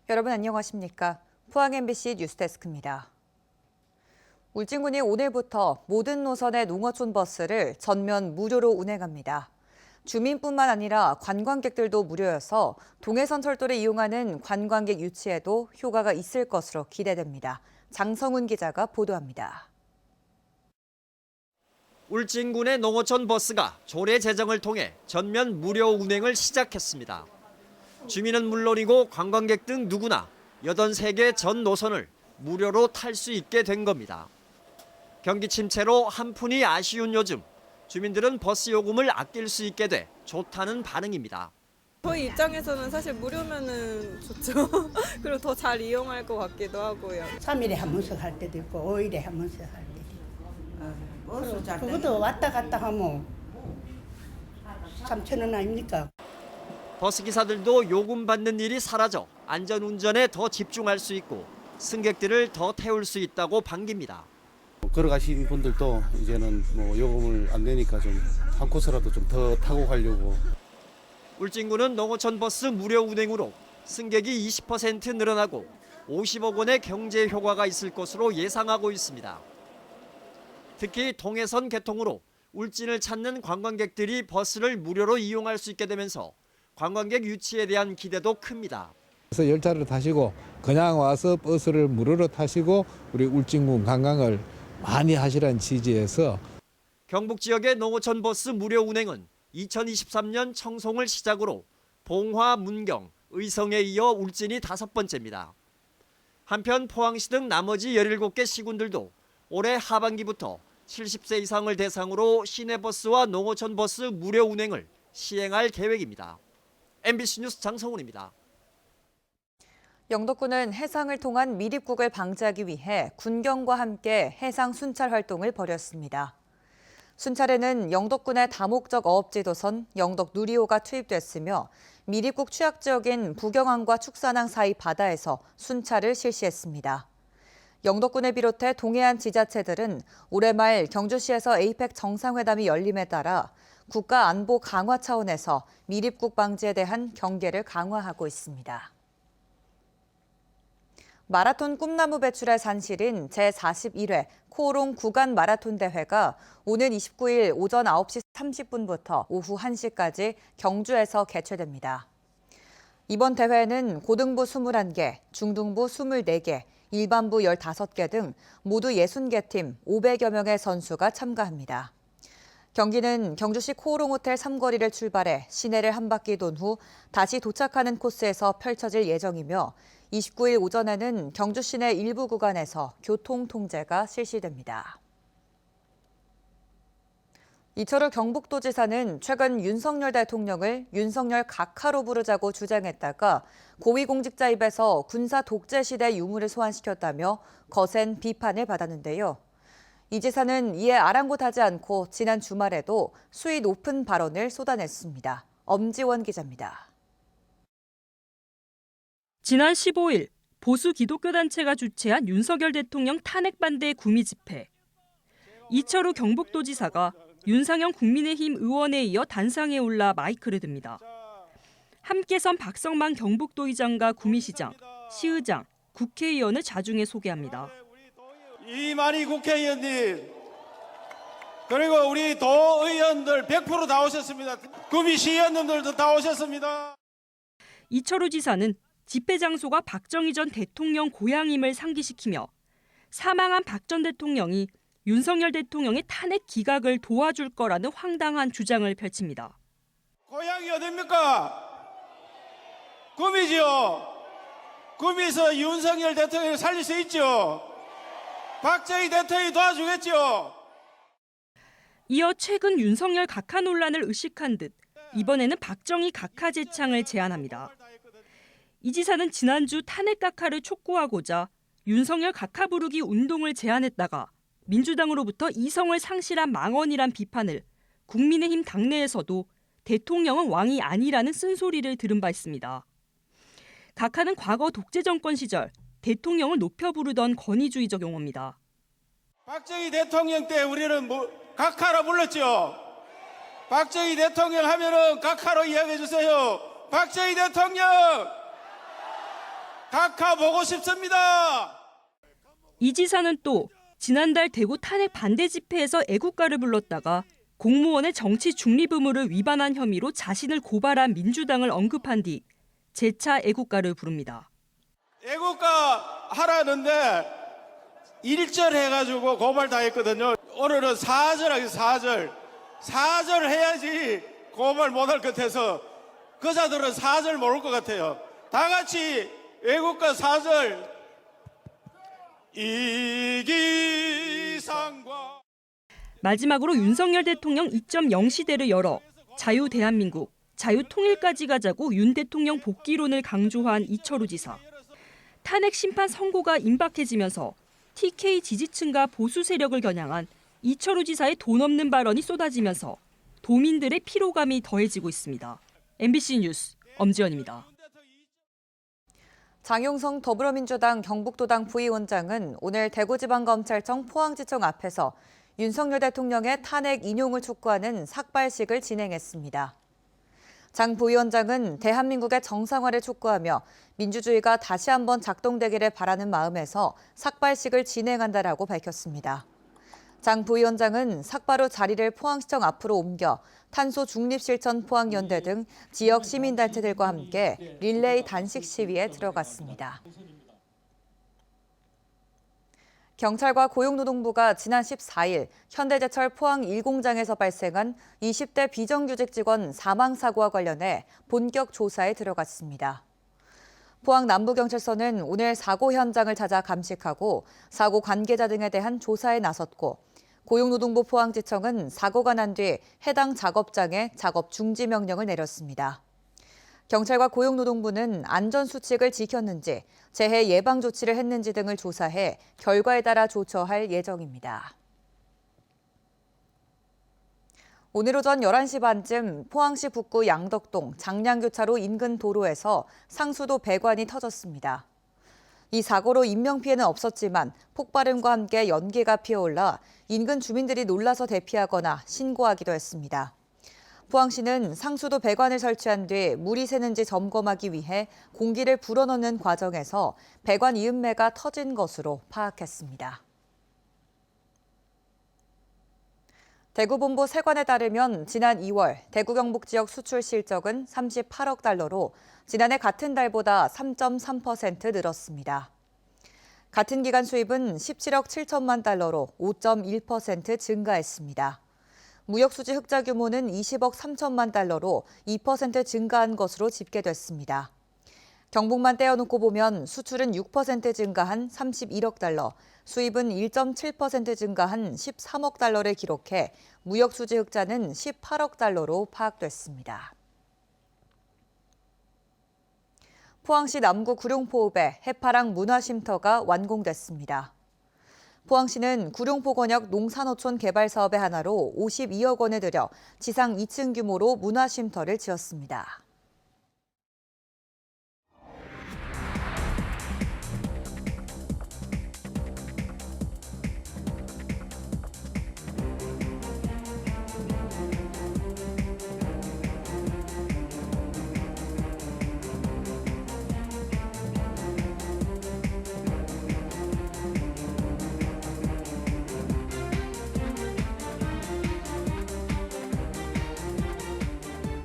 여러분 안녕하십니까? 포항 MBC 뉴스데스크입니다. 울진군이 오늘부터 모든 노선의 농어촌 버스를 전면 무료로 운행합니다. 주민뿐만 아니라 관광객들도 무료여서 동해선 철도를 이용하는 관광객 유치에도 효과가 있을 것으로 기대됩니다. 장성훈 기자가 보도합니다. 울진군의 농어촌 버스가 조례 제정을 통해 전면 무료 운행을 시작했습니다. 주민은 물론이고 관광객 등 누구나 83개 전 노선을 무료로 탈 수 있게 된 겁니다. 경기 침체로 한푼이 아쉬운 요즘 주민들은 버스 요금을 아낄 수 있게 돼 좋다는 반응입니다. 저희 입장에서는 사실 무료면은 좋죠. 그리고 더 잘 이용할 것 같기도 하고요. 3일에 한 번씩 할 때도 있고 5일에 한 번씩 할 때도 있고 그것도 왔다 갔다 하면 3,000원 아닙니까? 버스 기사들도 요금 받는 일이 사라져 안전운전에 더 집중할 수 있고 승객들을 더 태울 수 있다고 반깁니다. 걸어가신 분들도 이제는 요금을 안 내니까 좀 한 코스라도 좀 더 타고 가려고. 울진군은 농어촌 버스 무료 운행으로 승객이 20% 늘어나고 50억 원의 경제 효과가 있을 것으로 예상하고 있습니다. 특히 동해선 개통으로 울진을 찾는 관광객들이 버스를 무료로 이용할 수 있게 되면서 관광객 유치에 대한 기대도 큽니다. 그래서 열차를 타시고 그냥 와서 버스를 무료로 타시고 우리 울진군 관광을 많이 하시라는 취지에서 경북 지역의 농어촌 버스 무료 운행은 2023년 청송을 시작으로 봉화, 문경, 의성에 이어 울진이 5번째입니다. 한편 포항시 등 나머지 17개 시군들도 올해 하반기부터 70세 이상을 대상으로 시내버스와 농어촌 버스 무료 운행을 시행할 계획입니다. MBC 뉴스 장성훈입니다. 영덕군은 해상을 통한 밀입국을 방지하기 위해 군경과 함께 해상 순찰 활동을 벌였습니다. 순찰에는 영덕군의 다목적 어업지도선 영덕 누리호가 투입됐으며 밀입국 취약 지역인 부경항과 축산항 사이 바다에서 순찰을 실시했습니다. 영덕군을 비롯해 동해안 지자체들은 올해 말 경주시에서 에이펙 정상회담이 열림에 따라 국가 안보 강화 차원에서 밀입국 방지에 대한 경계를 강화하고 있습니다. 마라톤 꿈나무 배출의 산실인 제41회 코오롱 구간 마라톤 대회가 오는 29일 오전 9시 30분부터 오후 1시까지 경주에서 개최됩니다. 이번 대회에는 고등부 21개, 중등부 24개, 일반부 15개 등 모두 60개 팀 500여 명의 선수가 참가합니다. 경기는 경주시 코오롱 호텔 삼거리를 출발해 시내를 한 바퀴 돈 후 다시 도착하는 코스에서 펼쳐질 예정이며 29일 오전에는 경주 시내 일부 구간에서 교통 통제가 실시됩니다. 이철우 경북도지사는 최근 윤석열 대통령을 윤석열 각하로 부르자고 주장했다가 고위공직자 입에서 군사 독재 시대 유물을 소환시켰다며 거센 비판을 받았는데요. 이 지사는 이에 아랑곳하지 않고 지난 주말에도 수위 높은 발언을 쏟아냈습니다. 엄지원 기자입니다. 지난 15일 보수 기독교단체가 주최한 윤석열 대통령 탄핵 반대 구미 집회. 이철우 경북도지사가 윤상현 국민의힘 의원에 이어 단상에 올라 마이크를 듭니다. 함께 선 박성만 경북도의장과 구미시장, 시의장, 국회의원을 자중해 소개합니다. 이만희 국회의원님 그리고 우리 도의원들 100% 다 오셨습니다. 구미시의원님들도 다 오셨습니다. 이철우 지사는 집회 장소가 박정희 전 대통령 고향임을 상기시키며 사망한 박 전 대통령이 윤석열 대통령의 탄핵 기각을 도와줄 거라는 황당한 주장을 펼칩니다. 고향이 어딥니까? 구미지요. 구미에서 윤석열 대통령을 살릴 수 있죠. 박정희 대통령이 도와주겠죠. 이어 최근 윤석열 각하 논란을 의식한 듯 이번에는 박정희 각하 제창을 제안합니다. 이 지사는 지난주 탄핵 각하를 촉구하고자 윤석열 각하 부르기 운동을 제안했다가 민주당으로부터 이성을 상실한 망언이란 비판을 국민의힘 당내에서도 대통령은 왕이 아니라는 쓴소리를 들은 바 있습니다. 각하는 과거 독재 정권 시절 대통령을 높여 부르던 권위주의적 용어입니다. 박정희 대통령 때 우리는 각하라 불렀죠. 박정희 대통령 하면은 각하로 이야기해 주세요. 박정희 대통령! 각하 보고 싶습니다. 이 지사는 또 지난달 대구 탄핵 반대 집회에서 애국가를 불렀다가 공무원의 정치 중립 의무를 위반한 혐의로 자신을 고발한 민주당을 언급한 뒤 재차 애국가를 부릅니다. 애국가 하라는데 1절 해가지고 고발 당했거든요. 오늘은 4절 하겠습니다. 4절 해야지 고발 못할 것 같아서 그자들은 4절 모를 것 같아요. 다 같이 애국가 4절 이기상과 마지막으로 윤석열 대통령 2.0 시대를 열어 자유 대한민국, 자유 통일까지 가자고 윤 대통령 복귀론을 강조한 이철우 지사. 탄핵 심판 선고가 임박해지면서 TK 지지층과 보수 세력을 겨냥한 이철우 지사의 돈 없는 발언이 쏟아지면서 도민들의 피로감이 더해지고 있습니다. MBC 뉴스 엄지연입니다. 장용성 더불어민주당 경북도당 부위원장은 오늘 대구지방검찰청 포항지청 앞에서 윤석열 대통령의 탄핵 인용을 촉구하는 삭발식을 진행했습니다. 장 부위원장은 대한민국의 정상화를 촉구하며 민주주의가 다시 한번 작동되기를 바라는 마음에서 삭발식을 진행한다라고 밝혔습니다. 장 부위원장은 삭발 후 자리를 포항시청 앞으로 옮겨 탄소중립실천 포항연대 등 지역 시민단체들과 함께 릴레이 단식 시위에 들어갔습니다. 경찰과 고용노동부가 지난 14일 현대제철 포항 1공장에서 발생한 20대 비정규직 직원 사망 사고와 관련해 본격 조사에 들어갔습니다. 포항 남부경찰서는 오늘 사고 현장을 찾아 감식하고 사고 관계자 등에 대한 조사에 나섰고 고용노동부 포항지청은 사고가 난 뒤 해당 작업장에 작업 중지 명령을 내렸습니다. 경찰과 고용노동부는 안전수칙을 지켰는지, 재해 예방 조치를 했는지 등을 조사해 결과에 따라 조처할 예정입니다. 오늘 오전 11시 반쯤 포항시 북구 양덕동 장량교차로 인근 도로에서 상수도 배관이 터졌습니다. 이 사고로 인명피해는 없었지만 폭발음과 함께 연기가 피어올라 인근 주민들이 놀라서 대피하거나 신고하기도 했습니다. 포항시는 상수도 배관을 설치한 뒤 물이 새는지 점검하기 위해 공기를 불어넣는 과정에서 배관 이음매가 터진 것으로 파악했습니다. 대구본부 세관에 따르면 지난 2월 대구 경북 지역 수출 실적은 38억 달러로 지난해 같은 달보다 3.3% 늘었습니다. 같은 기간 수입은 17억 7천만 달러로 5.1% 증가했습니다. 무역수지 흑자 규모는 20억 3천만 달러로 2% 증가한 것으로 집계됐습니다. 경북만 떼어놓고 보면 수출은 6% 증가한 31억 달러, 수입은 1.7% 증가한 13억 달러를 기록해 무역수지 흑자는 18억 달러로 파악됐습니다. 포항시 남구 구룡포읍에 해파랑 문화쉼터가 완공됐습니다. 포항시는 구룡포권역 농산어촌 개발 사업의 하나로 52억 원을 들여 지상 2층 규모로 문화쉼터를 지었습니다.